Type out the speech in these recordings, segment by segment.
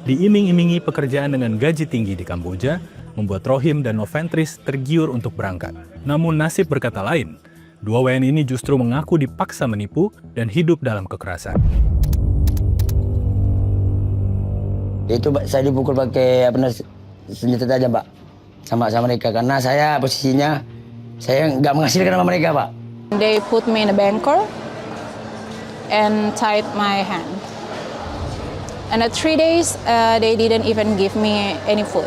Diiming-imingi pekerjaan dengan gaji tinggi di Kamboja, membuat Rohim dan Noventris tergiur untuk berangkat. Namun nasib berkata lain. Dua WNI ini justru mengaku dipaksa menipu dan hidup dalam kekerasan. Itu saya dipukul pakai senjata tajam, Pak, sama mereka, karena saya posisinya saya nggak menghasilkan sama mereka, Pak. They put me in a banker and tied my hand. And at 3 days, they didn't even give me any food.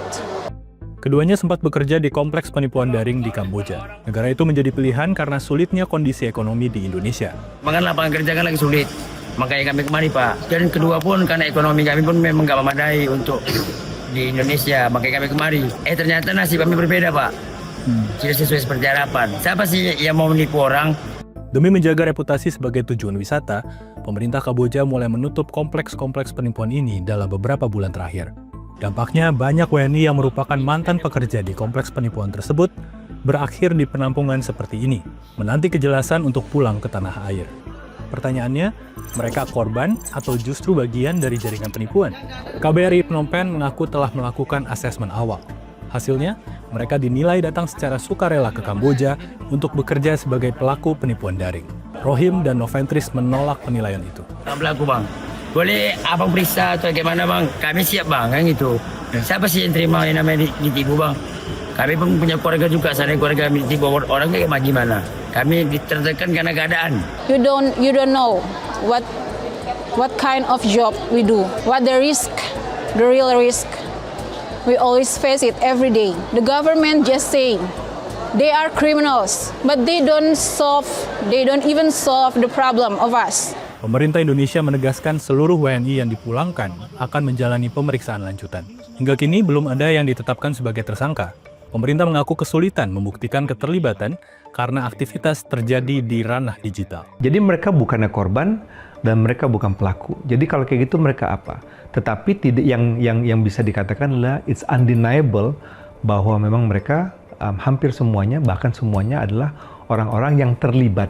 Keduanya sempat bekerja di kompleks penipuan daring di Kamboja. Negara itu menjadi pilihan karena sulitnya kondisi ekonomi di Indonesia. Makanya lapangan kerja kan lagi sulit. Makanya kami kemari, Pak. Dan kedua pun karena ekonomi kami pun memang nggak memadai untuk di Indonesia. Makanya kami kemari. Ternyata nasib kami berbeda, Pak. Tidak sesuai seperti harapan. Siapa sih yang mau menipu orang? Demi menjaga reputasi sebagai tujuan wisata, pemerintah Kamboja mulai menutup kompleks-kompleks penipuan ini dalam beberapa bulan terakhir. Dampaknya, banyak WNI yang merupakan mantan pekerja di kompleks penipuan tersebut berakhir di penampungan seperti ini, menanti kejelasan untuk pulang ke tanah air. Pertanyaannya, mereka korban atau justru bagian dari jaringan penipuan? KBRI Phnom Penh mengaku telah melakukan asesmen awal. Hasilnya, mereka dinilai datang secara sukarela ke Kamboja untuk bekerja sebagai pelaku penipuan daring. Rohim dan Noventris menolak penilaian itu. Pelaku, Bang. Boleh abang periksa atau bagaimana, Bang? Kami siap, Bang, kan gitu. Siapa sih yang terima yang namanya ditipu, Bang? Kami pun punya keluarga juga, sana keluarga ditipu orang kayak gimana? Kami ditertekan karena keadaan. You don't know what kind of job we do, what the risk, the real risk. We always face it every day. The government just saying they are criminals, but they don't even solve the problem of us. Pemerintah Indonesia menegaskan seluruh WNI yang dipulangkan akan menjalani pemeriksaan lanjutan. Hingga kini belum ada yang ditetapkan sebagai tersangka. Pemerintah mengaku kesulitan membuktikan keterlibatan karena aktivitas terjadi di ranah digital. Jadi mereka bukannya korban dan mereka bukan pelaku. Jadi kalau kayak gitu mereka apa? Tetapi tidak yang bisa dikatakan adalah it's undeniable bahwa memang mereka hampir semuanya, bahkan semuanya adalah orang-orang yang terlibat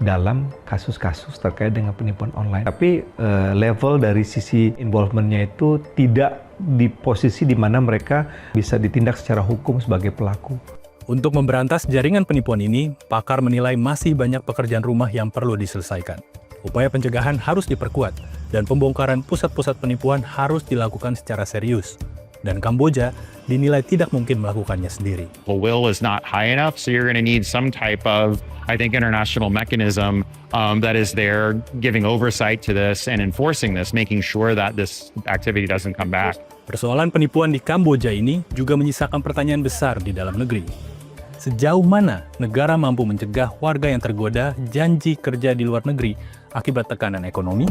dalam kasus-kasus terkait dengan penipuan online. Tapi level dari sisi involvement-nya itu tidak di posisi di mana mereka bisa ditindak secara hukum sebagai pelaku. Untuk memberantas jaringan penipuan ini, pakar menilai masih banyak pekerjaan rumah yang perlu diselesaikan. Upaya pencegahan harus diperkuat, dan pembongkaran pusat-pusat penipuan harus dilakukan secara serius. Dan Kamboja dinilai tidak mungkin melakukannya sendiri. The will is not high enough, so you're going to need some type of, I think, international mechanism that is there giving oversight to this and enforcing this, making sure that this activity doesn't come back. Persoalan penipuan di Kamboja ini juga menyisakan pertanyaan besar di dalam negeri. Sejauh mana negara mampu mencegah warga yang tergoda janji kerja di luar negeri akibat tekanan ekonomi?